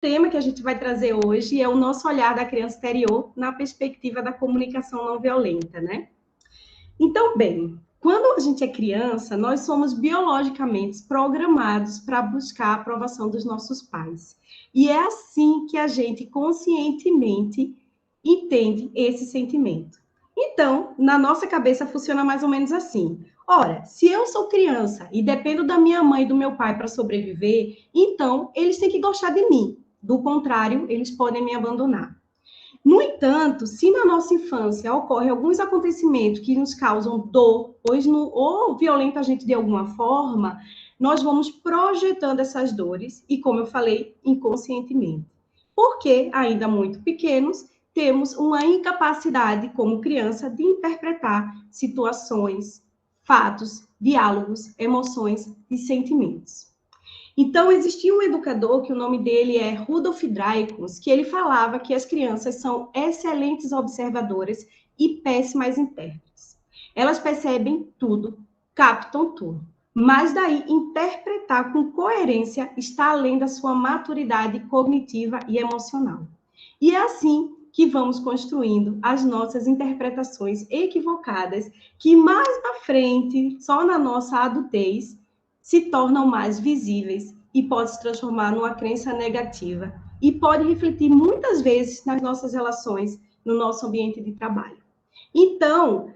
tema que a gente vai trazer hoje é o nosso olhar da criança interior na perspectiva da comunicação não violenta, né? Então, bem, quando a gente é criança, nós somos biologicamente programados para buscar a aprovação dos nossos pais. E é assim que a gente conscientemente entende esse sentimento. Então, na nossa cabeça funciona mais ou menos assim. Ora, se eu sou criança e dependo da minha mãe e do meu pai para sobreviver, então eles têm que gostar de mim. Do contrário, eles podem me abandonar. No entanto, se na nossa infância ocorrem alguns acontecimentos que nos causam dor, ou violenta a gente de alguma forma, nós vamos projetando essas dores e, como eu falei, inconscientemente. Porque, ainda muito pequenos, temos uma incapacidade, como criança, de interpretar situações, fatos, diálogos, emoções e sentimentos. Então, existia um educador, que o nome dele é Rudolf Dreikens, que ele falava que as crianças são excelentes observadoras e péssimas intérpretes. Elas percebem tudo, captam tudo, mas daí interpretar com coerência está além da sua maturidade cognitiva e emocional. E é assim que vamos construindo as nossas interpretações equivocadas, que mais à frente, só na nossa adultez, se tornam mais visíveis e pode se transformar numa crença negativa e pode refletir muitas vezes nas nossas relações, no nosso ambiente de trabalho. Então,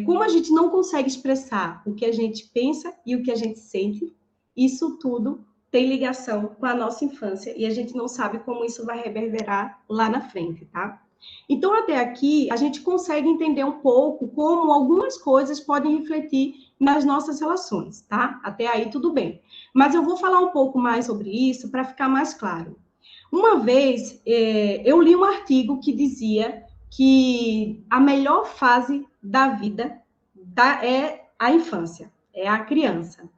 como a gente não consegue expressar o que a gente pensa e o que a gente sente, isso tudo tem ligação com a nossa infância e a gente não sabe como isso vai reverberar lá na frente, tá? Então, até aqui, a gente consegue entender um pouco como algumas coisas podem refletir nas nossas relações, tá? Até aí, tudo bem. Mas eu vou falar um pouco mais sobre isso para ficar mais claro. Uma vez, eu li um artigo que dizia que a melhor fase da vida é a infância, é a criança.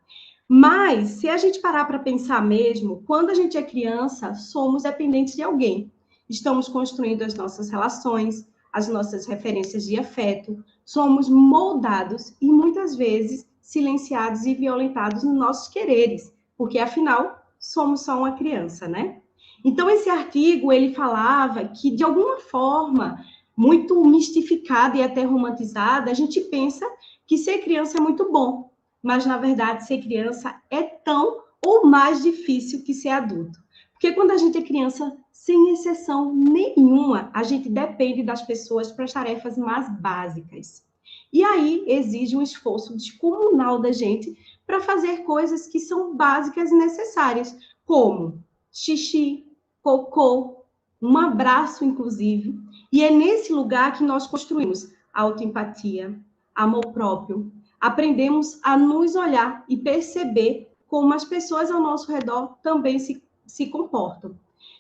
Mas, se a gente parar para pensar mesmo, quando a gente é criança, somos dependentes de alguém. Estamos construindo as nossas relações, as nossas referências de afeto, somos moldados e muitas vezes silenciados e violentados nos nossos quereres, porque afinal somos só uma criança, né? Então esse artigo ele falava que de alguma forma muito mistificada e até romantizada, a gente pensa que ser criança é muito bom, mas na verdade ser criança é tão ou mais difícil que ser adulto. Porque quando a gente é criança, sem exceção nenhuma, a gente depende das pessoas para as tarefas mais básicas. E aí exige um esforço descomunal da gente para fazer coisas que são básicas e necessárias, como xixi, cocô, um abraço, inclusive. E é nesse lugar que nós construímos autoempatia, amor próprio, aprendemos a nos olhar e perceber como as pessoas ao nosso redor também se comportam.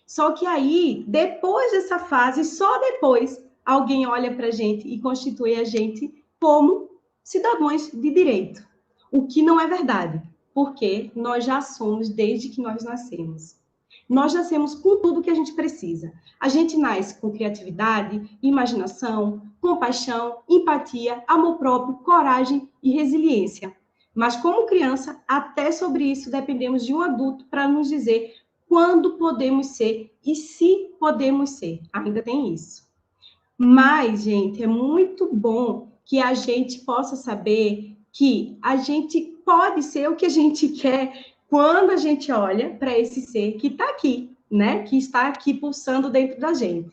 Só que aí, depois dessa fase, só depois, alguém olha para a gente e constitui a gente como cidadãos de direito. O que não é verdade, porque nós já somos desde que nós nascemos. Nós nascemos com tudo que a gente precisa. A gente nasce com criatividade, imaginação, compaixão, empatia, amor próprio, coragem e resiliência. Mas como criança, até sobre isso dependemos de um adulto para nos dizer quando podemos ser e se podemos ser. Ainda tem isso. Mas, gente, é muito bom que a gente possa saber que a gente pode ser o que a gente quer quando a gente olha para esse ser que está aqui, né? Que está aqui pulsando dentro da gente.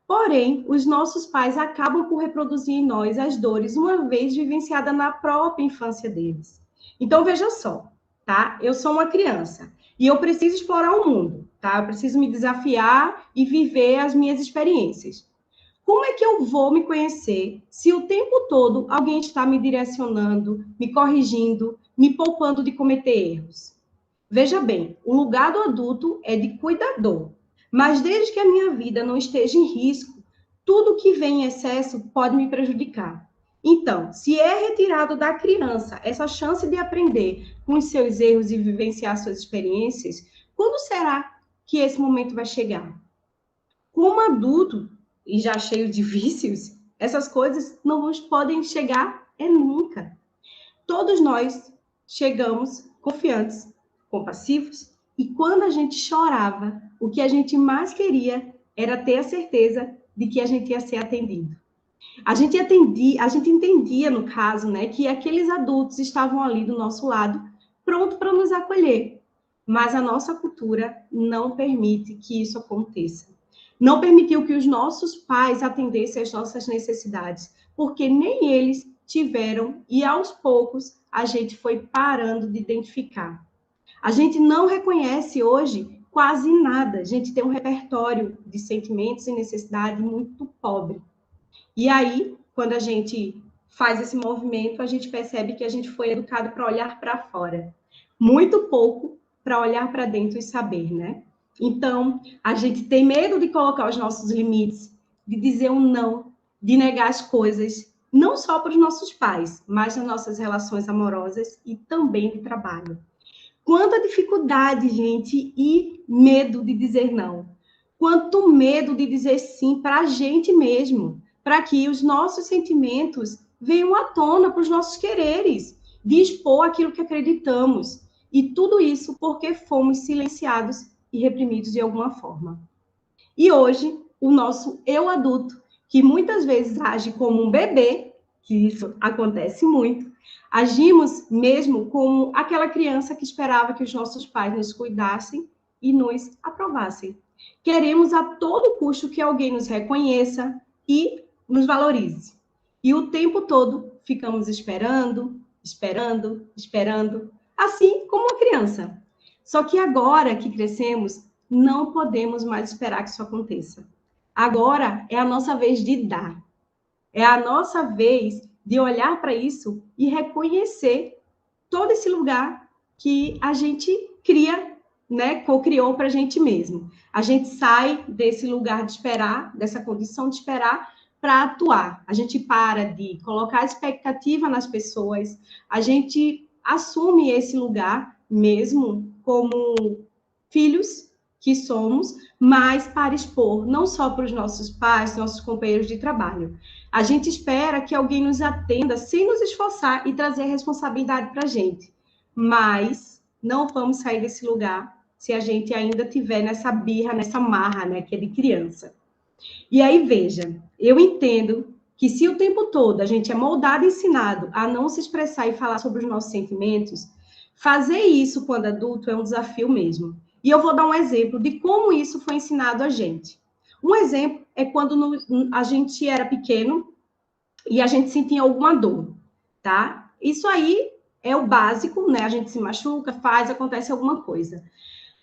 Porém, os nossos pais acabam por reproduzir em nós as dores, uma vez vivenciada na própria infância deles. Então, veja só, tá? Eu sou uma criança e eu preciso explorar o mundo, tá? Eu preciso me desafiar e viver as minhas experiências. Como é que eu vou me conhecer se o tempo todo alguém está me direcionando, me corrigindo, me poupando de cometer erros? Veja bem, o lugar do adulto é de cuidador, mas desde que a minha vida não esteja em risco, tudo que vem em excesso pode me prejudicar. Então, se é retirado da criança essa chance de aprender com os seus erros e vivenciar suas experiências, quando será que esse momento vai chegar? Como adulto, e já cheio de vícios, essas coisas não nos podem chegar nunca. Todos nós chegamos confiantes, compassivos, e quando a gente chorava, o que a gente mais queria era ter a certeza de que a gente ia ser atendido. A gente entendia, no caso, né, que aqueles adultos estavam ali do nosso lado, pronto para nos acolher. Mas a nossa cultura não permite que isso aconteça. Não permitiu que os nossos pais atendessem às nossas necessidades, porque nem eles tiveram, e aos poucos a gente foi parando de identificar. A gente não reconhece hoje quase nada. A gente tem um repertório de sentimentos e necessidade muito pobre. E aí, quando a gente faz esse movimento, a gente percebe que a gente foi educado para olhar para fora. Muito pouco para olhar para dentro e saber, né? Então, a gente tem medo de colocar os nossos limites, de dizer um não, de negar as coisas, não só para os nossos pais, mas nas nossas relações amorosas e também de trabalho. Quanta dificuldade, gente, e medo de dizer não. Quanto medo de dizer sim para a gente mesmo, para que os nossos sentimentos venham à tona para os nossos quereres, de expor aquilo que acreditamos. E tudo isso porque fomos silenciados e reprimidos de alguma forma. E hoje, o nosso eu adulto, que muitas vezes age como um bebê, que isso acontece muito, agimos mesmo como aquela criança que esperava que os nossos pais nos cuidassem e nos aprovassem. Queremos a todo custo que alguém nos reconheça e nos valorize. E o tempo todo ficamos esperando, esperando, esperando, assim como uma criança. Só que agora que crescemos, não podemos mais esperar que isso aconteça. Agora é a nossa vez de dar. É a nossa vez de olhar para isso e reconhecer todo esse lugar que a gente cria, né, co-criou para a gente mesmo. A gente sai desse lugar de esperar, dessa condição de esperar, para atuar. A gente para de colocar expectativa nas pessoas, a gente assume esse lugar mesmo como filhos que somos, mas para expor, não só para os nossos pais, nossos companheiros de trabalho. A gente espera que alguém nos atenda sem nos esforçar e trazer responsabilidade para a gente. Mas não vamos sair desse lugar se a gente ainda tiver nessa birra, nessa marra, né, que é de criança. E aí, veja, eu entendo que se o tempo todo a gente é moldado e ensinado a não se expressar e falar sobre os nossos sentimentos, fazer isso quando adulto é um desafio mesmo. E eu vou dar um exemplo de como isso foi ensinado a gente. Um exemplo é quando a gente era pequeno e a gente sentia alguma dor, tá? Isso aí é o básico, né? A gente se machuca, acontece alguma coisa.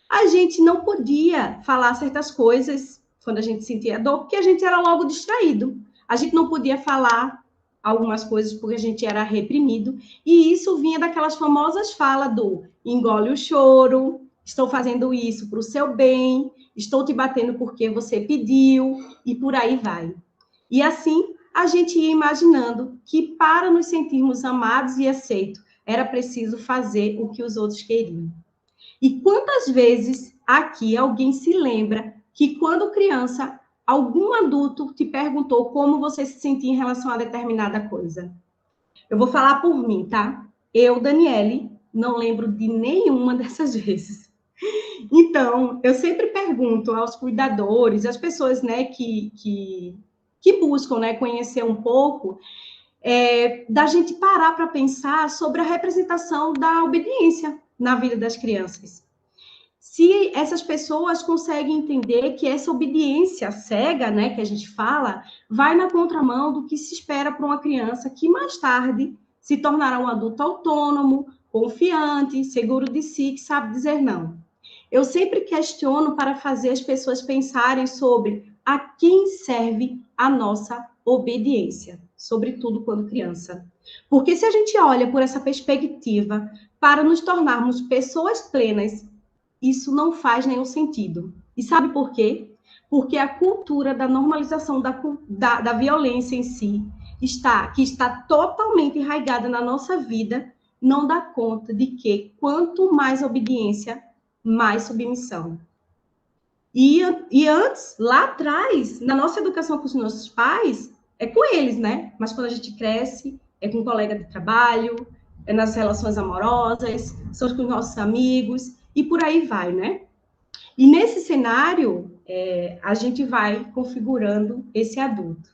A gente não podia falar certas coisas quando a gente sentia dor, porque a gente era logo distraído. A gente não podia falar algumas coisas porque a gente era reprimido, e isso vinha daquelas famosas falas do engole o choro, estou fazendo isso para o seu bem, estou te batendo porque você pediu, e por aí vai. E assim, a gente ia imaginando que para nos sentirmos amados e aceitos, era preciso fazer o que os outros queriam. E quantas vezes aqui alguém se lembra que quando criança, algum adulto te perguntou como você se sentia em relação a determinada coisa? Eu vou falar por mim, tá? Eu, Daniele, não lembro de nenhuma dessas vezes. Então, eu sempre pergunto aos cuidadores, às pessoas, né, que buscam, né, conhecer um pouco, da gente parar para pensar sobre a representação da obediência na vida das crianças. Se essas pessoas conseguem entender que essa obediência cega, né, que a gente fala, vai na contramão do que se espera para uma criança que mais tarde se tornará um adulto autônomo, confiante, seguro de si, que sabe dizer não. Eu sempre questiono para fazer as pessoas pensarem sobre a quem serve a nossa obediência, sobretudo quando criança. Porque se a gente olha por essa perspectiva para nos tornarmos pessoas plenas, isso não faz nenhum sentido. E sabe por quê? Porque a cultura da normalização da violência em si, que está totalmente enraizada na nossa vida, não dá conta de que quanto mais obediência, mais submissão. E antes, lá atrás, na nossa educação com os nossos pais, é com eles, né? Mas quando a gente cresce, é com um colega de trabalho, é nas relações amorosas, são com os nossos amigos, e por aí vai, né? E nesse cenário, a gente vai configurando esse adulto,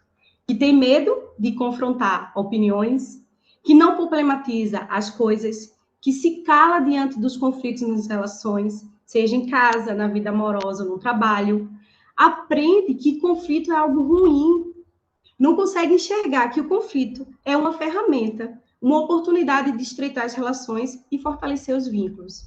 que tem medo de confrontar opiniões, que não problematiza as coisas, que se cala diante dos conflitos nas relações, seja em casa, na vida amorosa, no trabalho, aprende que conflito é algo ruim, não consegue enxergar que o conflito é uma ferramenta, uma oportunidade de estreitar as relações e fortalecer os vínculos.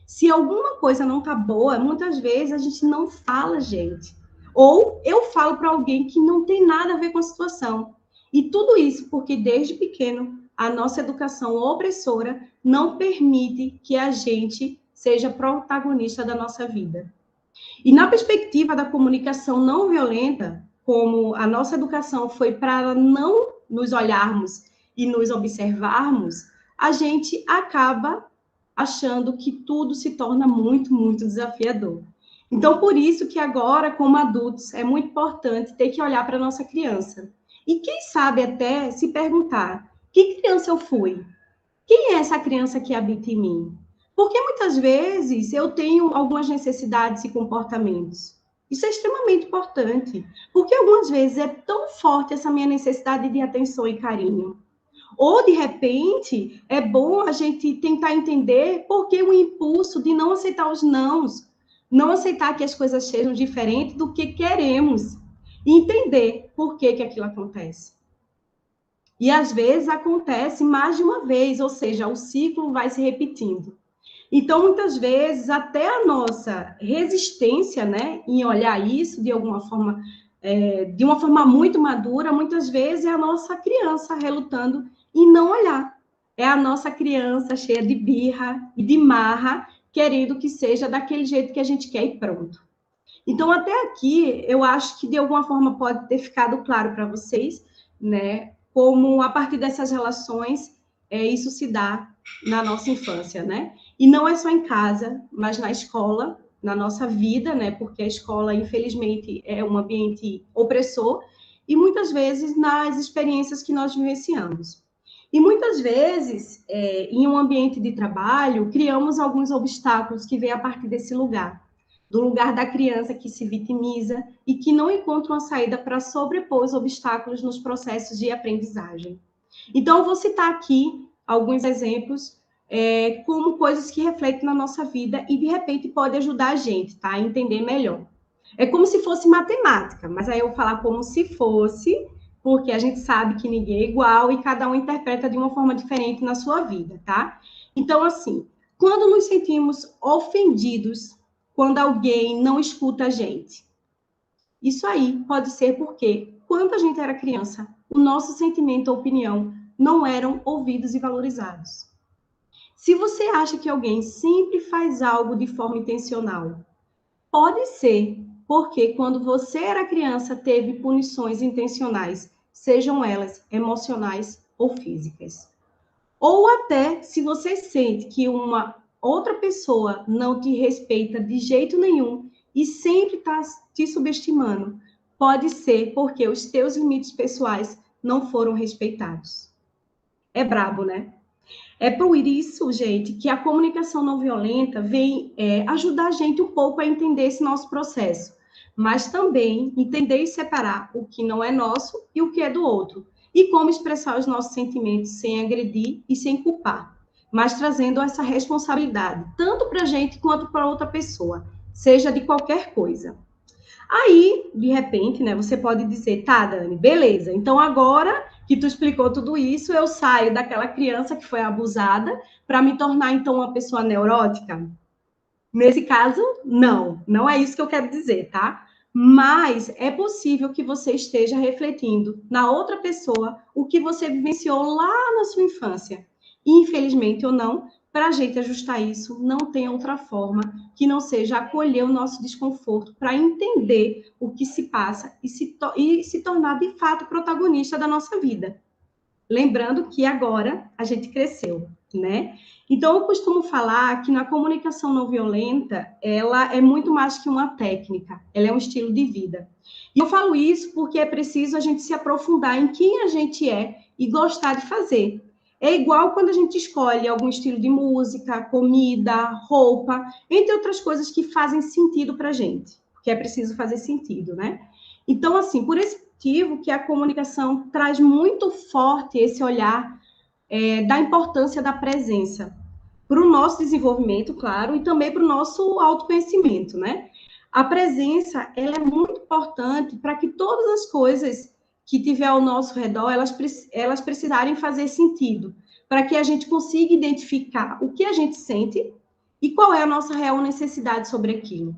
Se alguma coisa não tá boa, muitas vezes a gente não fala, gente. Ou eu falo para alguém que não tem nada a ver com a situação. E tudo isso porque desde pequeno a nossa educação opressora não permite que a gente seja protagonista da nossa vida. E na perspectiva da comunicação não violenta, como a nossa educação foi para não nos olharmos e nos observarmos, a gente acaba achando que tudo se torna muito, muito desafiador. Então, por isso que agora, como adultos, é muito importante ter que olhar para a nossa criança. E quem sabe até se perguntar, que criança eu fui? Quem é essa criança que habita em mim? Porque muitas vezes eu tenho algumas necessidades e comportamentos. Isso é extremamente importante, porque algumas vezes é tão forte essa minha necessidade de atenção e carinho. Ou, de repente, é bom a gente tentar entender por que o impulso de não aceitar os nãos, não aceitar que as coisas sejam diferentes do que queremos, e entender por que aquilo acontece. E, às vezes, acontece mais de uma vez, ou seja, o ciclo vai se repetindo. Então, muitas vezes, até a nossa resistência, né, em olhar isso de alguma forma, de uma forma muito madura, muitas vezes é a nossa criança relutando em não olhar. É a nossa criança cheia de birra e de marra, querendo que seja daquele jeito que a gente quer e pronto. Então, até aqui, eu acho que de alguma forma pode ter ficado claro para vocês, né, como a partir dessas relações, isso se dá na nossa infância, né? E não é só em casa, mas na escola, na nossa vida, né? Porque a escola, infelizmente, é um ambiente opressor, e muitas vezes nas experiências que nós vivenciamos. E muitas vezes, em um ambiente de trabalho, criamos alguns obstáculos que vêm a partir desse lugar. Do lugar da criança que se vitimiza e que não encontra uma saída para sobrepor os obstáculos nos processos de aprendizagem. Então, eu vou citar aqui alguns exemplos como coisas que refletem na nossa vida e, de repente, pode ajudar a gente, tá? A entender melhor. É como se fosse matemática, mas aí eu vou falar como se fosse, porque a gente sabe que ninguém é igual e cada um interpreta de uma forma diferente na sua vida, tá? Então, assim, quando nos sentimos ofendidos quando alguém não escuta a gente. Isso aí pode ser porque, quando a gente era criança, o nosso sentimento ou opinião não eram ouvidos e valorizados. Se você acha que alguém sempre faz algo de forma intencional, pode ser porque, quando você era criança, teve punições intencionais, sejam elas emocionais ou físicas. Ou até se você sente que uma outra pessoa não te respeita de jeito nenhum e sempre está te subestimando, pode ser porque os teus limites pessoais não foram respeitados. É brabo, né? É por isso, gente, que a comunicação não violenta vem ajudar a gente um pouco a entender esse nosso processo, mas também entender e separar o que não é nosso e o que é do outro, e como expressar os nossos sentimentos sem agredir e sem culpar, mas trazendo essa responsabilidade, tanto para a gente quanto para outra pessoa, seja de qualquer coisa. Aí, de repente, né, você pode dizer, tá, Dani, beleza, então agora que tu explicou tudo isso, eu saio daquela criança que foi abusada para me tornar, então, uma pessoa neurótica? Nesse caso, não é isso que eu quero dizer, tá? Mas é possível que você esteja refletindo na outra pessoa o que você vivenciou lá na sua infância. E, infelizmente ou não, para a gente ajustar isso, não tem outra forma que não seja acolher o nosso desconforto para entender o que se passa e se tornar, de fato, protagonista da nossa vida. Lembrando que agora a gente cresceu, né? Então, eu costumo falar que na comunicação não violenta, ela é muito mais que uma técnica, ela é um estilo de vida. E eu falo isso porque é preciso a gente se aprofundar em quem a gente é e gostar de fazer. É igual quando a gente escolhe algum estilo de música, comida, roupa, entre outras coisas que fazem sentido para a gente, porque é preciso fazer sentido, né? Então, assim, por esse motivo que a comunicação traz muito forte esse olhar da importância da presença para o nosso desenvolvimento, claro, e também para o nosso autoconhecimento, né? A presença, ela é muito importante para que todas as coisas que tiver ao nosso redor, elas precisarem fazer sentido, para que a gente consiga identificar o que a gente sente e qual é a nossa real necessidade sobre aquilo.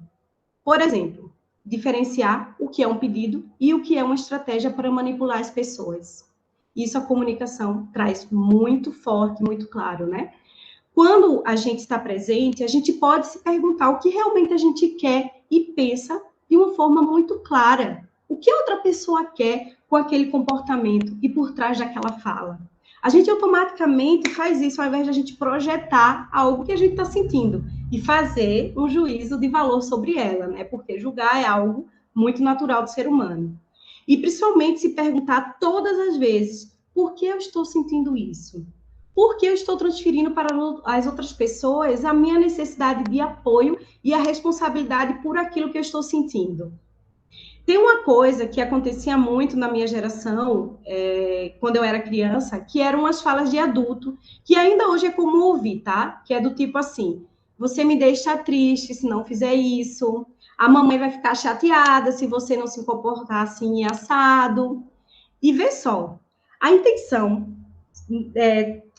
Por exemplo, diferenciar o que é um pedido e o que é uma estratégia para manipular as pessoas. Isso a comunicação traz muito forte, muito claro, né? Quando a gente está presente, a gente pode se perguntar o que realmente a gente quer e pensa de uma forma muito clara. O que outra pessoa quer com aquele comportamento e por trás daquela fala? A gente automaticamente faz isso ao invés de a gente projetar algo que a gente está sentindo e fazer um juízo de valor sobre ela, né? Porque julgar é algo muito natural do ser humano. E principalmente se perguntar todas as vezes: por que eu estou sentindo isso? Porque eu estou transferindo para as outras pessoas a minha necessidade de apoio e a responsabilidade por aquilo que eu estou sentindo. Tem uma coisa que acontecia muito na minha geração, quando eu era criança, que eram as falas de adulto, que ainda hoje é comum ouvir, tá? Que é do tipo assim: você me deixa triste se não fizer isso, a mamãe vai ficar chateada se você não se comportar assim e assado. E vê só, a intenção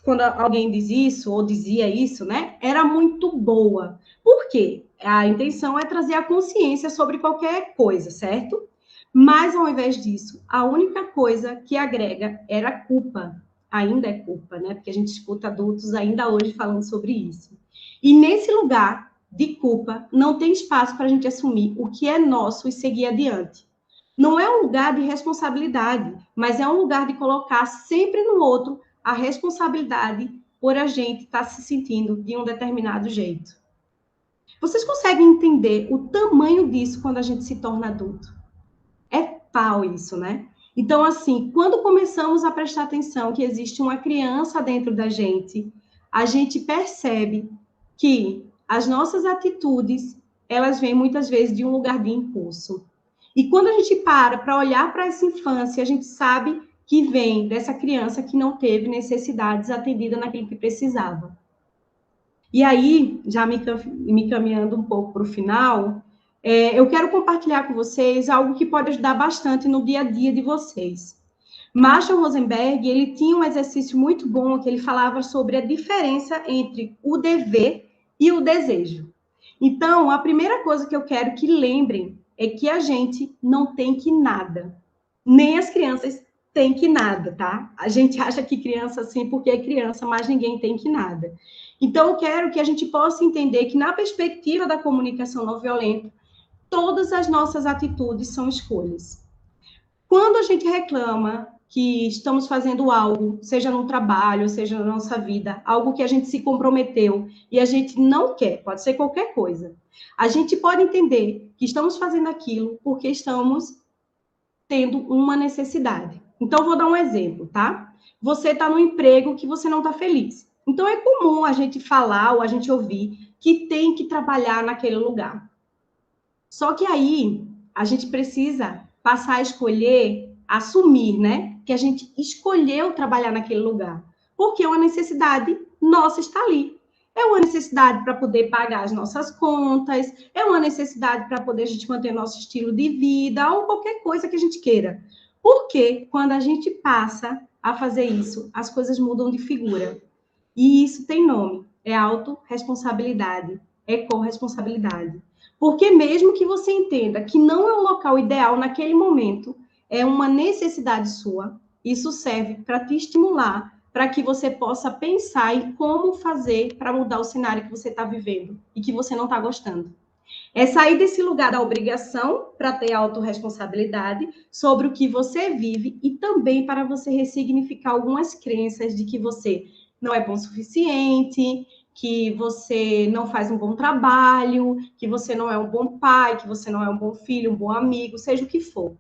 quando alguém diz isso, ou dizia isso, né, era muito boa. Por quê? A intenção é trazer a consciência sobre qualquer coisa, certo? Mas, ao invés disso, a única coisa que agrega era culpa. Ainda é culpa, né? Porque a gente escuta adultos ainda hoje falando sobre isso. E nesse lugar de culpa, não tem espaço para a gente assumir o que é nosso e seguir adiante. Não é um lugar de responsabilidade, mas é um lugar de colocar sempre no outro a responsabilidade por a gente estar se sentindo de um determinado jeito. Vocês conseguem entender o tamanho disso quando a gente se torna adulto? É pau isso, né? Então, assim, quando começamos a prestar atenção que existe uma criança dentro da gente, a gente percebe que as nossas atitudes, elas vêm muitas vezes de um lugar de impulso. E quando a gente para olhar para essa infância, a gente sabe que vem dessa criança que não teve necessidades atendidas naquilo que precisava. E aí, já me caminhando um pouco para o final, eu quero compartilhar com vocês algo que pode ajudar bastante no dia a dia de vocês. Marshall Rosenberg, ele tinha um exercício muito bom que ele falava sobre a diferença entre o dever e o desejo. Então, a primeira coisa que eu quero que lembrem é que a gente não tem que nada. Nem as crianças têm que nada, tá? A gente acha que criança sim porque é criança, mas ninguém tem que nada. Então, eu quero que a gente possa entender que, na perspectiva da comunicação não violenta, todas as nossas atitudes são escolhas. Quando a gente reclama que estamos fazendo algo, seja no trabalho, seja na nossa vida, algo que a gente se comprometeu e a gente não quer, pode ser qualquer coisa, a gente pode entender que estamos fazendo aquilo porque estamos tendo uma necessidade. Então, vou dar um exemplo, tá? Você está no emprego que você não está feliz. Então, é comum a gente falar ou a gente ouvir que tem que trabalhar naquele lugar. Só que aí, a gente precisa passar a escolher, assumir, né? Que a gente escolheu trabalhar naquele lugar. Porque é uma necessidade nossa estar ali. É uma necessidade para poder pagar as nossas contas, é uma necessidade para poder a gente manter nosso estilo de vida, ou qualquer coisa que a gente queira. Porque quando a gente passa a fazer isso, as coisas mudam de figura. E isso tem nome, é autorresponsabilidade, é corresponsabilidade. Porque mesmo que você entenda que não é o local ideal naquele momento, é uma necessidade sua, isso serve para te estimular, para que você possa pensar em como fazer para mudar o cenário que você está vivendo e que você não está gostando. É sair desse lugar da obrigação para ter autorresponsabilidade sobre o que você vive e também para você ressignificar algumas crenças de que você não é bom o suficiente, que você não faz um bom trabalho, que você não é um bom pai, que você não é um bom filho, um bom amigo, seja o que for.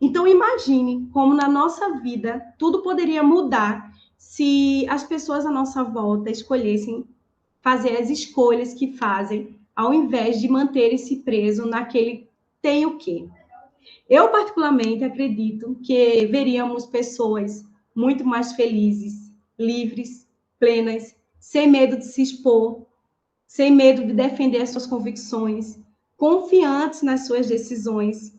Então, imagine como na nossa vida tudo poderia mudar se as pessoas à nossa volta escolhessem fazer as escolhas que fazem, ao invés de manterem-se preso naquele tem o quê. Eu, particularmente, acredito que veríamos pessoas muito mais felizes, livres, plenas, sem medo de se expor, sem medo de defender as suas convicções, confiantes nas suas decisões,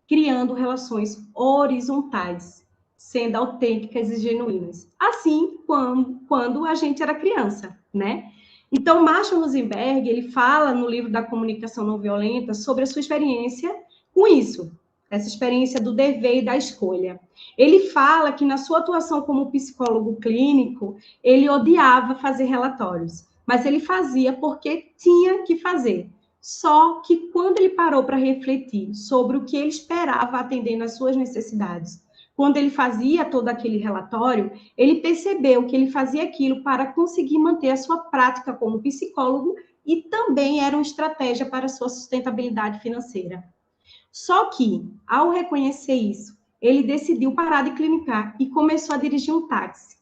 criando relações horizontais, sendo autênticas e genuínas. Assim quando a gente era criança, né? Então, Marshall Rosenberg, ele fala no livro da Comunicação Não Violenta sobre a sua experiência com isso, essa experiência do dever e da escolha. Ele fala que na sua atuação como psicólogo clínico, ele odiava fazer relatórios, mas ele fazia porque tinha que fazer. Só que quando ele parou para refletir sobre o que ele esperava atendendo às suas necessidades, quando ele fazia todo aquele relatório, ele percebeu que ele fazia aquilo para conseguir manter a sua prática como psicólogo e também era uma estratégia para a sua sustentabilidade financeira. Só que, ao reconhecer isso, ele decidiu parar de clinicar e começou a dirigir um táxi,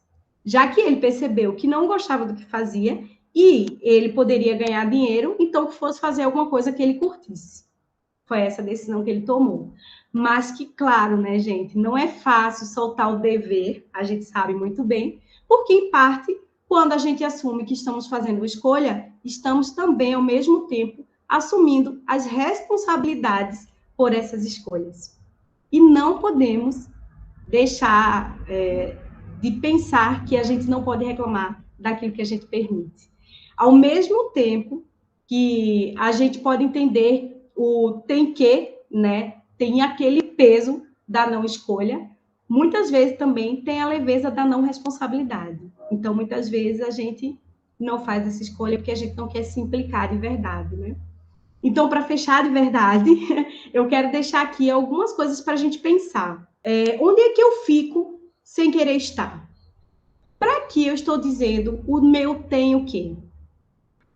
já que ele percebeu que não gostava do que fazia e ele poderia ganhar dinheiro, então que fosse fazer alguma coisa que ele curtisse. Foi essa a decisão que ele tomou. Mas que, claro, né, gente, não é fácil soltar o dever, a gente sabe muito bem, porque, em parte, quando a gente assume que estamos fazendo uma escolha, estamos também, ao mesmo tempo, assumindo as responsabilidades por essas escolhas. E não podemos deixar de pensar que a gente não pode reclamar daquilo que a gente permite. Ao mesmo tempo que a gente pode entender o tem que, né? Tem aquele peso da não escolha, muitas vezes também tem a leveza da não responsabilidade. Então, muitas vezes a gente não faz essa escolha porque a gente não quer se implicar de verdade, né? Então, para fechar de verdade, eu quero deixar aqui algumas coisas para a gente pensar. Onde é que eu fico sem querer estar? Para que eu estou dizendo o meu tem o quê?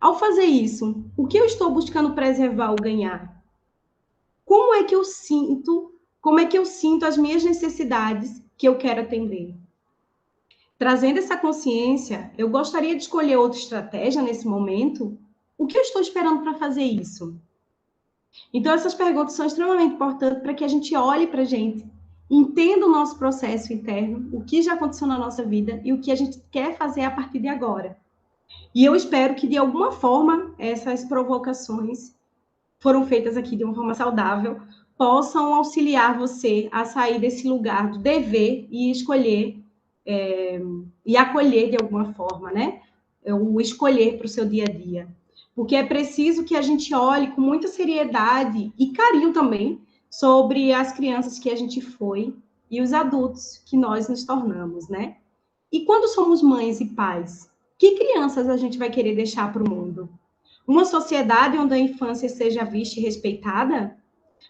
Ao fazer isso, o que eu estou buscando preservar ou ganhar? Como é que eu sinto as minhas necessidades que eu quero atender? Trazendo essa consciência, eu gostaria de escolher outra estratégia nesse momento. O que eu estou esperando para fazer isso? Então, essas perguntas são extremamente importantes para que a gente olhe para a gente, entenda o nosso processo interno, o que já aconteceu na nossa vida e o que a gente quer fazer a partir de agora. E eu espero que, de alguma forma, essas provocações foram feitas aqui de uma forma saudável, possam auxiliar você a sair desse lugar do dever e escolher e acolher de alguma forma, né? O escolher para o seu dia a dia. Porque é preciso que a gente olhe com muita seriedade e carinho também sobre as crianças que a gente foi e os adultos que nós nos tornamos, né? E quando somos mães e pais, que crianças a gente vai querer deixar para o mundo? Uma sociedade onde a infância seja vista e respeitada?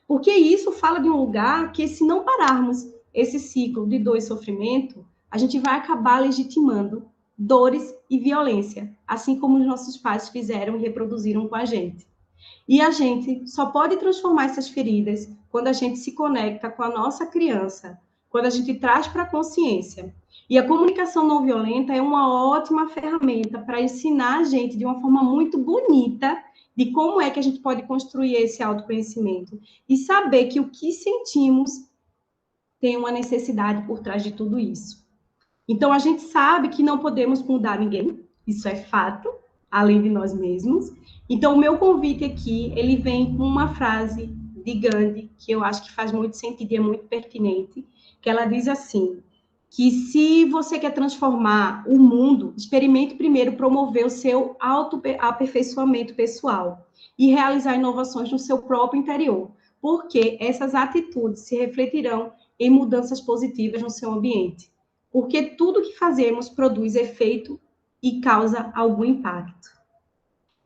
Porque isso fala de um lugar que, se não pararmos esse ciclo de dor e sofrimento, a gente vai acabar legitimando dores e violência, assim como os nossos pais fizeram e reproduziram com a gente. E a gente só pode transformar essas feridas quando a gente se conecta com a nossa criança, quando a gente traz para a consciência. E a comunicação não violenta é uma ótima ferramenta para ensinar a gente de uma forma muito bonita de como é que a gente pode construir esse autoconhecimento e saber que o que sentimos tem uma necessidade por trás de tudo isso. Então, a gente sabe que não podemos mudar ninguém, isso é fato, além de nós mesmos. Então, o meu convite aqui, ele vem com uma frase de Gandhi, que eu acho que faz muito sentido e é muito pertinente, que ela diz assim, que se você quer transformar o mundo, experimente primeiro promover o seu autoaperfeiçoamento pessoal e realizar inovações no seu próprio interior, porque essas atitudes se refletirão em mudanças positivas no seu ambiente. Porque tudo que fazemos produz efeito e causa algum impacto.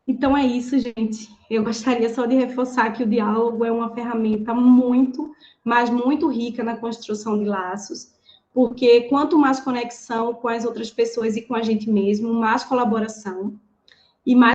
Então é isso, gente. Eu gostaria só de reforçar que o diálogo é uma ferramenta muito, mas muito rica na construção de laços, porque quanto mais conexão com as outras pessoas e com a gente mesmo, mais colaboração e mais